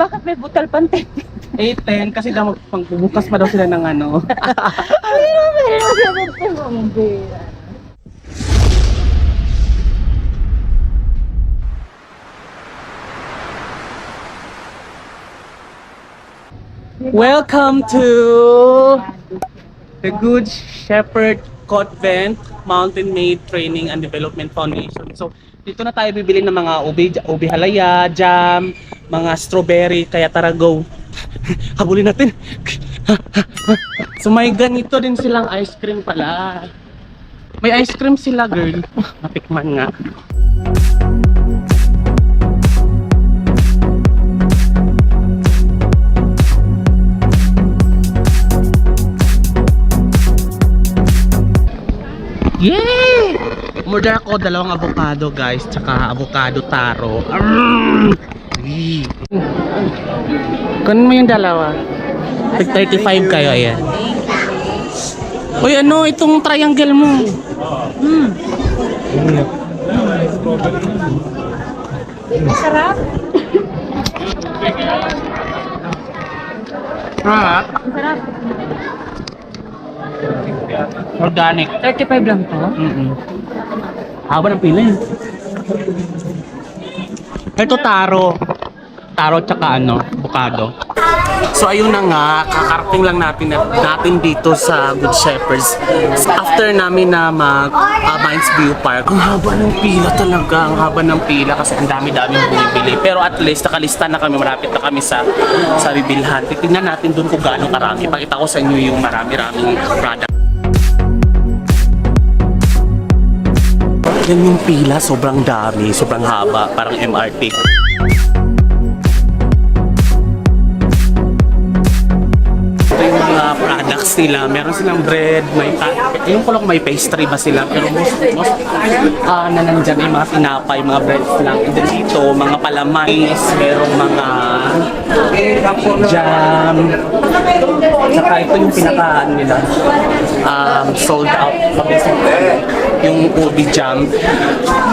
Bakit may butal pante? 8:10 kasi daw magbubukas pa daw sila ng ano. Welcome to the Good Shepherd Convent Mountain Maid Training and Development Foundation. So, dito na tayo bibili ng mga ube halaya, jam, mga strawberry, kaya tara go. Habulin natin. So may ganito din silang ice cream pala. May ice cream sila, girl. Natikman nga. Yay! Murder ako dalawang avocado, guys, tsaka avocado taro. Kunin mo yung dalawa. 35 kayo, ayan. Uy, ano itong triangle mo? Masarap. Sarap. Masarap. Organic. 35 lang to? Haba ng pila yun. Ito taro. Taro tsaka ano, avocado. So ayun na nga, kakarating lang natin dito sa Good Shepherds. After namin na Mines View Park, ang haba ng pila talaga, ang haba ng pila kasi ang dami-daming bumibili. Pero at least nakalista na kami, malapit na kami sa bibilhan. Titingnan natin dun kung gaano karami. Pakita ko sa inyo yung marami-raming product. Yan yung pila, sobrang dami, sobrang haba, parang MRT. Products nila, meron silang bread, yung ko lang may pastry ba sila, pero most na nandyan ay mga tinapay, mga breads lang. And then dito, mga palamais, merong mga jam, saka ito yung pinakaan nila, sold out, yung ubi jam.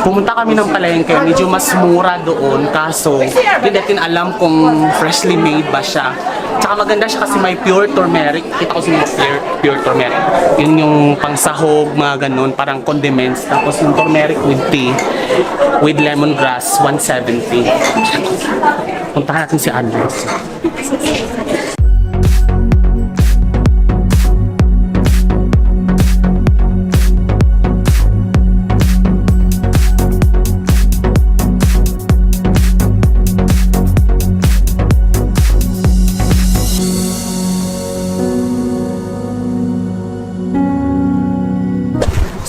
Pumunta kami ng palengke, medyo mas mura doon, kaso hindi natin alam kung freshly made ba siya. Tsaka maganda siya kasi may pure turmeric. Kita ko sa pure turmeric. Yun yung pangsahog, mga ganun, parang condiments. Tapos yung turmeric with tea, with lemongrass, 170. Puntahan natin si Andres.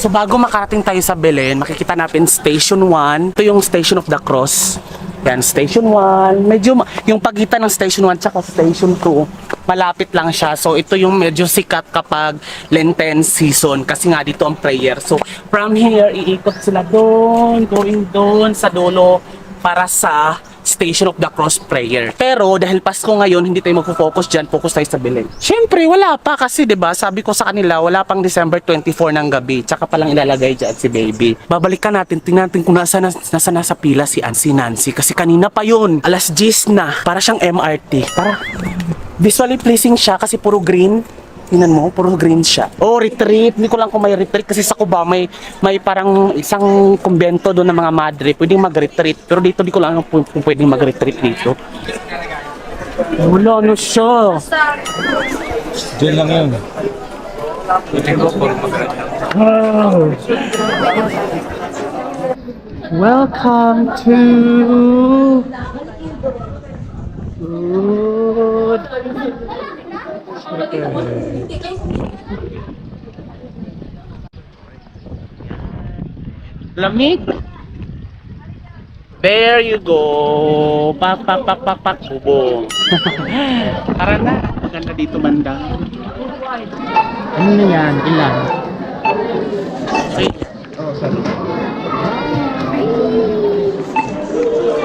So bago makarating tayo sa Belen, makikita natin Station 1. Ito yung Station of the Cross. Yan, Station 1. Medyo, yung pagitan ng Station 1 tsaka Station 2, malapit lang siya. So ito yung medyo sikat kapag Lenten season kasi nga dito ang prayer. So from here, iikot sila doon, going doon sa dulo para sa Station of the Cross prayer. Pero dahil Pasko ngayon, hindi tayo magfo-focus dyan, focus tayo sa Belen. Siyempre, wala pa kasi 'di ba? Sabi ko sa kanila, wala pang December 24 ng gabi, tsaka pa lang ilalagay dyan si baby. Babalikan natin, tingnan natin kung nasa pila si Nancy kasi kanina pa yun, alas 10 na, para siyang MRT. Para visually pleasing siya kasi puro green. Tingnan mo, puro green siya. Oh, retreat. Hindi ko lang kung may retreat kasi sa Cubao may parang isang kumbento doon ng mga madre. Pwedeng mag-retreat. Pero dito di ko lang kung pwedeng mag-retreat dito. Wala na siya. Diyan lang yun. Welcome to Good. Lamig. There you go. Pak pak pak pak pak bubong. Tara na. Maganda dito banda. Ano na yan? Ilan? Okay.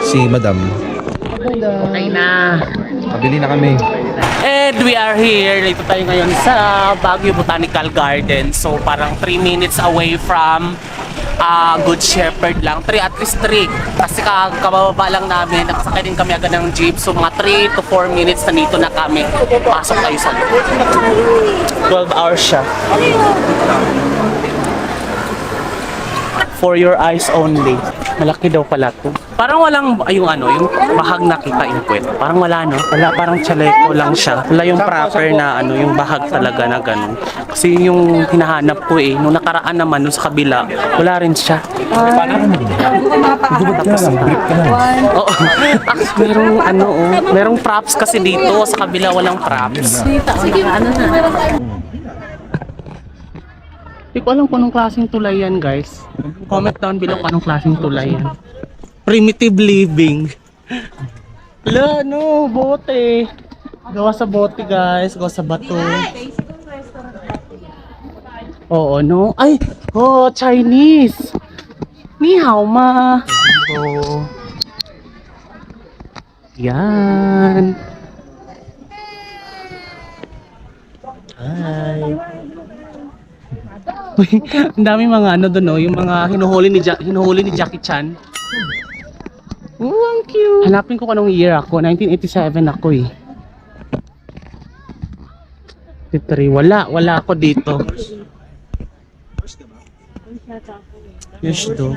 Si Madam. Okay na. Pabili na kami. And we are here. Dito tayo ngayon sa Baguio Botanical Garden. So parang 3 minutes away from Good Shepherd lang. At least 3. Kasi kabababa lang namin. Nakasakay din kami agad ng jeep. So mga 3 to 4 minutes na dito na kami. Pasok tayo sa loob. 12 hours siya. For your eyes only. Malaki daw pala to. Parang walang yung yung bahag nakita yung puwet. Parang wala, no? Wala, parang chaleco lang siya. Wala yung proper na yung bahag talaga na gano'n. Kasi yung hinahanap ko nung nakaraan naman, nung sa kabila, wala rin siya. Oo. Merong merong props kasi dito. Sa kabila, walang props. Sige, ano na. Hindi ko alam kung anong klaseng tulay yan, guys. Comment down below kung anong klaseng tulay yan. Primitive living. Wala, no, bote. Gawa sa bote, guys. Gawa sa bato. Oo, no? Ay, Chinese. Ni hao ma. Oh. Yan. Hi. Uy, ang dami mga doon, yung mga hinuhuli ni Jackie Chan. Oh, ang cute. Hanapin ko kung anong year ako. 1987 ako eh. 53. Wala ako dito. Yes, do.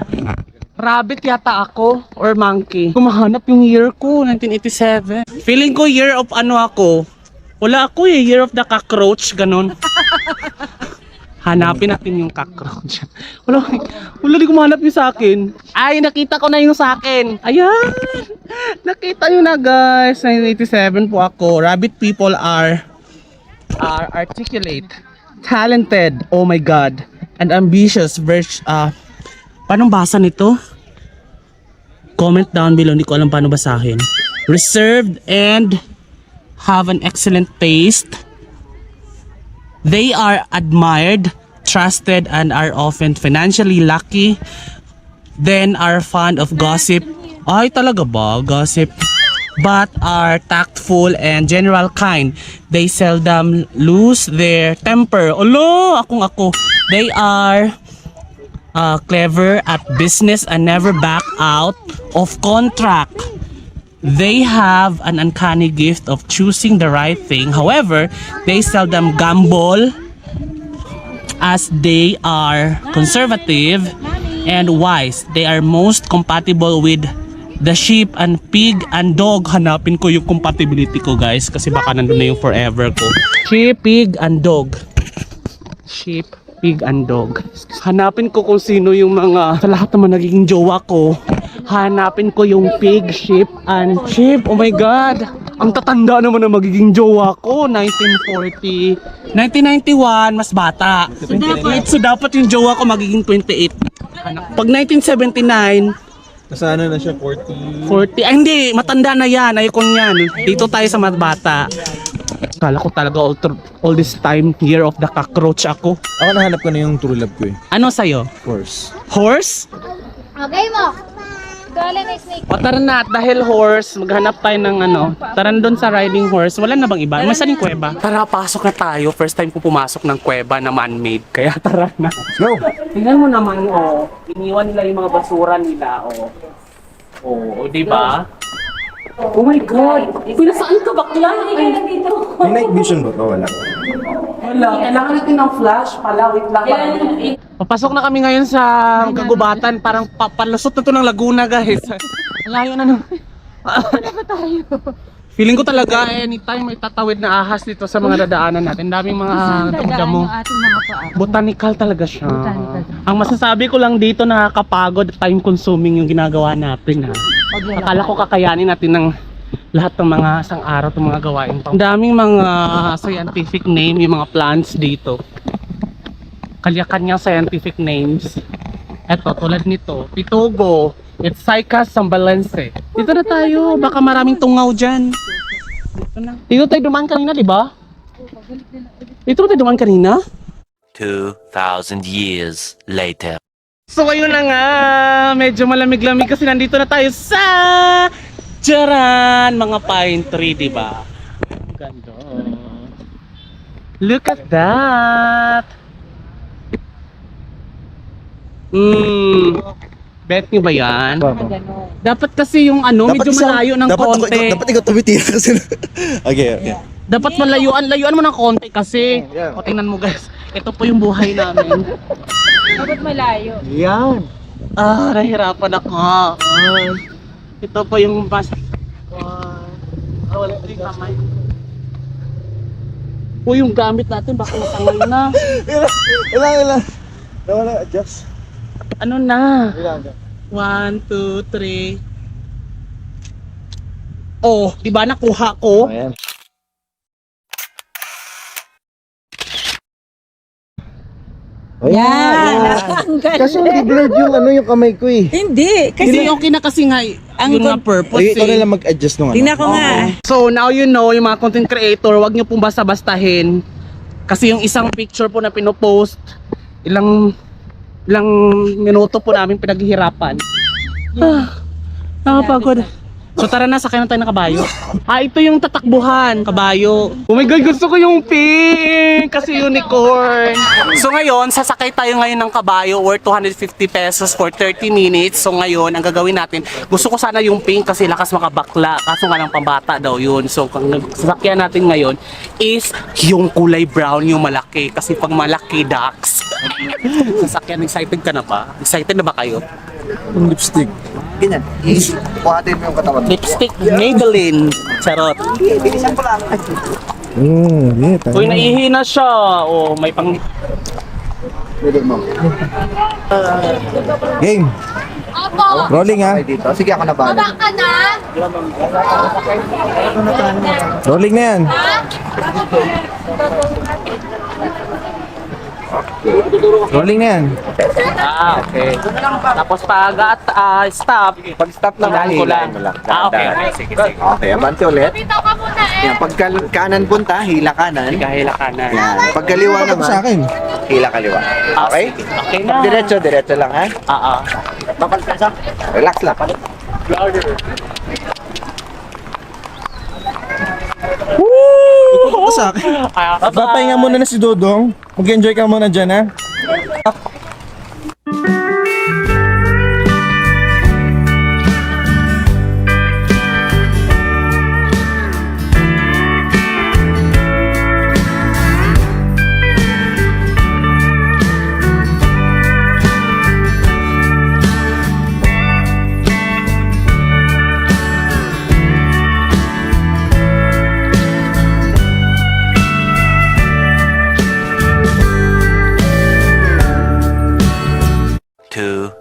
Rabbit yata ako or monkey. Kumahanap yung year ko, 1987. Feeling ko year of ako. Wala ako year of the cockroach, ganun. Hanapin natin yung cockroach. Wala di ko mahanap yung sa akin. Ay, nakita ko na yung sa akin. Ayan. Nakita nyo na, guys. 1987 po ako. Rabbit people are articulate, talented, oh my god, and ambitious. Paano basa nito? Comment down below. Hindi ko alam paano basahin. Reserved and have an excellent taste. They are admired, trusted, and are often financially lucky. Then are fond of gossip. Ay, talaga ba? Gossip. But are tactful and general kind. They seldom lose their temper. Olo, ako. They are clever at business and never back out of contract. They have an uncanny gift of choosing the right thing. However, they seldom gamble as they are conservative and wise. They are most compatible with the sheep and pig and dog. Hanapin ko yung compatibility ko, guys, kasi baka nandun na yung forever ko. Sheep, pig, and dog. Sheep, pig, and dog. Hanapin ko kung sino yung mga sa lahat naman nagiging jowa ko. Hanapin ko yung pig, sheep, and sheep. Oh my god. Ang tatanda naman na magiging jowa ko. 1940. 1991, mas bata. So dapat yung jowa ko magiging 28. Pag 1979, Nasana na siya, 40. 40. Ay hindi, matanda na yan. Ayoko niyan. Dito tayo sa mas bata. Kala ko talaga all this time year of the cockroach ako. Ako nahanap ko na yung true love ko eh. Ano sa'yo? Horse. Horse? Okay mo. Galing na snake. O tara na, dahil horse, maghanap tayo ng tara doon sa riding horse. Wala na bang iba? May saan yung kuweba? Tara, pasok na tayo. First time ko pumasok ng kuweba na man-made. Kaya tara na. Let's go! Tingnan mo naman, iniwan nila yung mga basura nila, di ba? Oh my God! Pinasaan ka bakla? May night vision ba? Wala. Wala, kailangan natin ng flash pala. Wait lang. Papasok na kami ngayon sa kagubatan. Parang papalusot na to ng Laguna, guys. Layo na nung... Feeling ko talaga anytime may tatawid na ahas dito sa mga dadaanan natin. Daming mga damo. Botanical talaga siya. Ang masasabi ko lang dito, nakakapagod, time consuming yung ginagawa natin, ha. Akala ko kakayanin natin ng lahat ng mga isang araw itong mga gawain. Ang daming mga scientific name yung mga plants dito. Kanya-kanyang scientific names. Eto, tulad nito, Pitugo. It's Cycas sambalense. Dito na tayo, baka maraming tungaw dyan. Dito na. Dito tayo dumaan kanina, di ba? Dito tayo dumaan kanina? 2,000 years later. So ayun na nga, medyo malamig-lamig kasi nandito na tayo sa Charan, mga pine tree, di ba? Ang ganda. Look at that. Bet nyo ba yan? Ganon. Dapat kasi yung ano, medyo malayo ng konti. Dapat ikaw tumitira kasi. Okay. Dapat layuan mo ng konti kasi. Yeah. O tingnan mo guys, ito po yung buhay namin. Dapat malayo. Yan. Nahihirapan ako. Ito po yung bus. Wala pa rin kamay. Yung gamit natin baka matanggal na. Ilang. Nawala, adjust. Ano na? Ilang. 1, 2, 3. Oh, di ba nakuha ko? Ayan. Yan! Ang galing. Kasi hindi blurred yung yung kamay ko eh. Hindi. Kasi okay na kasi nga yun nga purpose Ikaw na eh. lang mag-adjust nung Tingnan ko nga. So now you know, yung mga content creator, wag nyo pong basta-bastahin. Kasi yung isang picture po na pinopost, ilang minuto po namin pinaghihirapan. Nakapagod. So tara na, sakay na tayo ng kabayo. Ito yung tatakbuhan, kabayo. Oh my God, gusto ko yung pink! Kasi unicorn. So ngayon, sasakay tayo ngayon ng kabayo worth 250 pesos for 30 minutes. So ngayon, ang gagawin natin, gusto ko sana yung pink kasi lakas makabakla. Kaso nga lang pambata daw yun. So ang sasakyan natin ngayon is yung kulay brown, yung malaki. Kasi pag malaki, ducks. Sasakyan, excited ka na ba? Excited na ba kayo? Yung lipstick. Ganyan. Buhatin mo yung katawan. Lipstick, Maybelline. Charot. Bilisan ko lang. Yeah. Uy, naihina siya. O, may pang... Pwede mo. Game. Opo. Rolling ha. Okay dito. Sige ako na bahala. Baba ka na. Rolling na yan. Rolling na yan. Okay. Tapos pag stop, Pag stop lang, ko lang. hilahin mo lang. Okay. Sige. Okay, abante ulit. Bitaw ka muna eh. Yan, pag kanan punta, hila kanan. Kahila ka na. Yan. Pag kaliwa Sa naman, akin. hila kaliwa. Okay? Okay na. Pag diretso lang ha. Relax lang. Ito sa akin. Papahinga muna na si Dodong. Mag-enjoy ka muna dyan ha.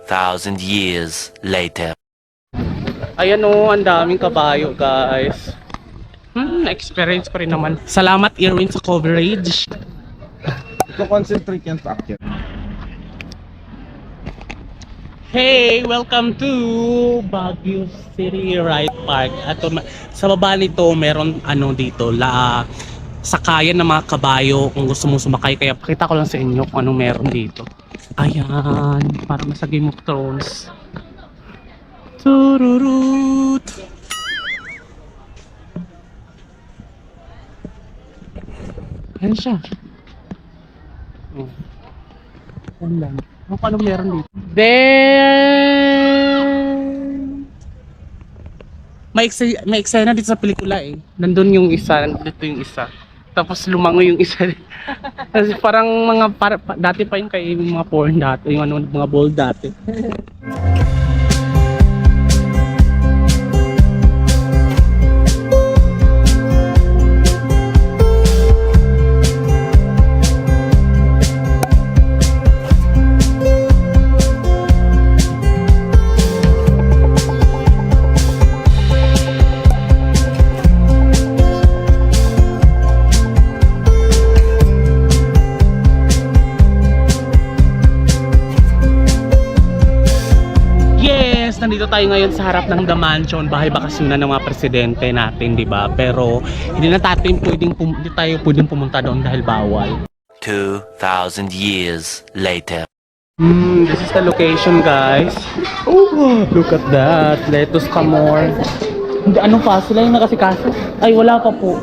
Thousand years later. Ayan o, ang daming kabayo guys. Na-experience ko rin naman. Salamat Irwin sa coverage. Concentrate yan sa akin. Hey, welcome to Baguio City Ride Park. At sa baba nito meron dito sakayan ng mga kabayo kung gusto mong sumakay. Kaya pakita ko lang sa inyo kung anong meron dito. Ayan, parang nasa Game of Thrones. Tururut. Ayan siya. Ayan lang. Paano meron dito? Then may eksena dito sa pelikula eh. Nandun yung isa, nandito yung isa. Tapos lumango yung isa. Kasi parang dati pa yung kay mga porn dati, yung mga ball dati. Nandito tayo ngayon sa harap ng The Mansion, bahay bakasyonan ng mga presidente natin, di ba? Pero hindi tayo pwedeng pumunta doon dahil bawal. 2,000 years later. This is the location, guys. Oh, look at that. Lettuce ka more. Hindi, ano pa? Sila yung nakasikaso? Ay, wala pa po.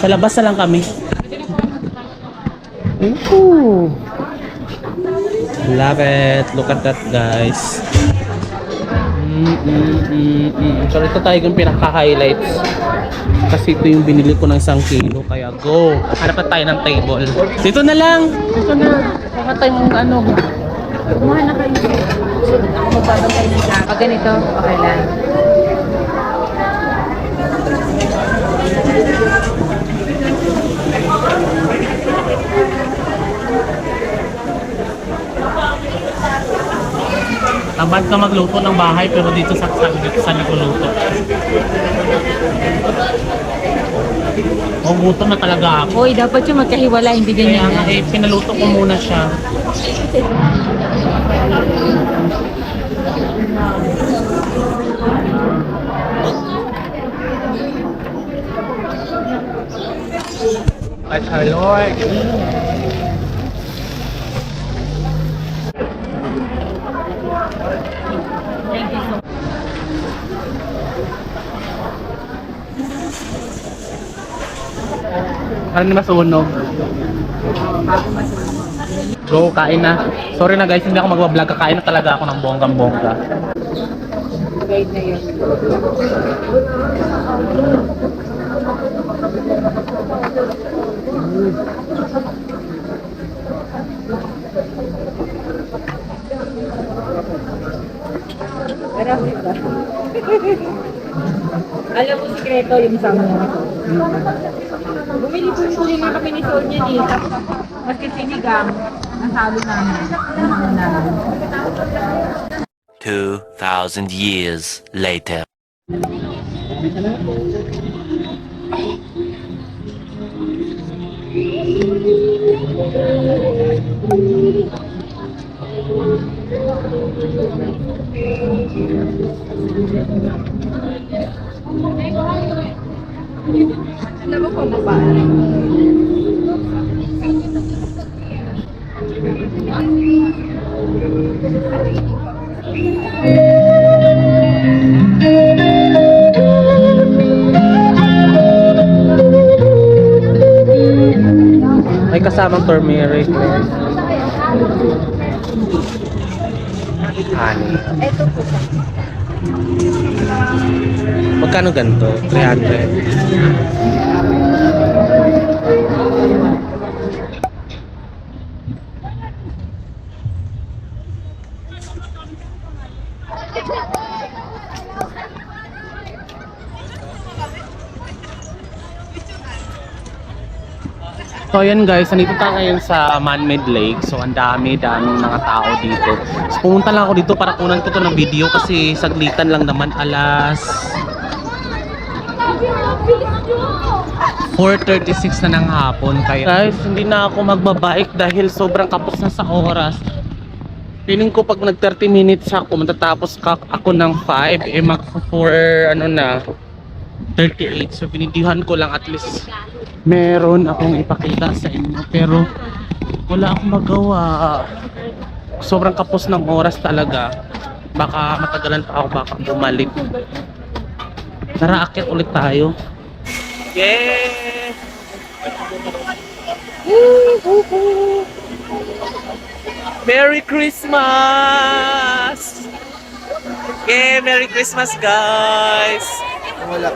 Sa labas na lang kami. Ooh. Love it. Look at that, guys. So ito tayo yung pinaka-highlights. Kasi ito yung binili ko ng 1 kilo. Kaya go! Hanap na tayo ng table. Dito na lang! Dito na! Hanap tayo ng ano. Kumuha na kayo. Ako magbabantay ng sa. Pag ganito, okay lang. Tamad ka magluto ng bahay pero dito sa nagluto. O gutom na talaga ako. Hoy, dapat yung magkahiwala, hindi Kaya ganyan. nga pinaluto ko muna siya. At Lord. Ano na masunog? Go, kain na. Sorry na guys, hindi ako magbablog. Kakain na talaga ako ng bonggang-bongga. Guide na yun. Marami ba? Alam mo, sikreto yung sama. Bumili po nga kami ni Sonia niya. Tapos, maski sinigang, nasalo namin. Nasalo namin. 2,000 years later. Alam mo kung ba? May kasamang turmeric. Honey. Ito po. Magkano ganito? 300. So ayan guys, nandito tayo ngayon sa man-made lake. So ang daming mga tao dito. So pumunta lang ako dito para kunan ko to ng video kasi saglitan lang naman, alas 4:36 na ng hapon. Kaya guys, hindi na ako magbabike dahil sobrang kapos na sa oras. Feeling ko pag nag 30 minutes ako, matatapos ako ng 5, mag 4 ano na 38. So binidihan ko lang at least meron akong ipakita sa inyo, pero wala akong magawa. Sobrang kapos ng oras talaga. Baka matagalan pa ako, baka bumalik. Tara, akyat ulit tayo. Yeah! Merry Christmas! Yeah, Merry Christmas guys! Wala.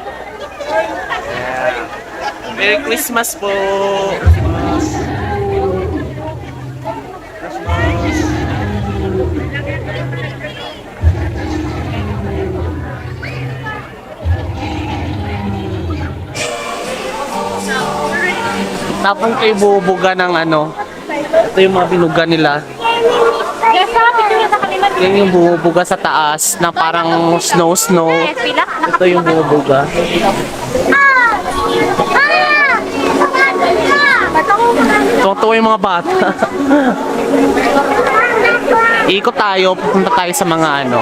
Merry Christmas po! Tapos kayo bubuga ng ano. Ito yung mga binuga nila. Yes, sa picture sa kanila. Yan yung bubuga sa taas na parang snow. Ito yung bubuga. Totoo yung mga bata. Ikot tayo, pupunta tayo sa mga ano.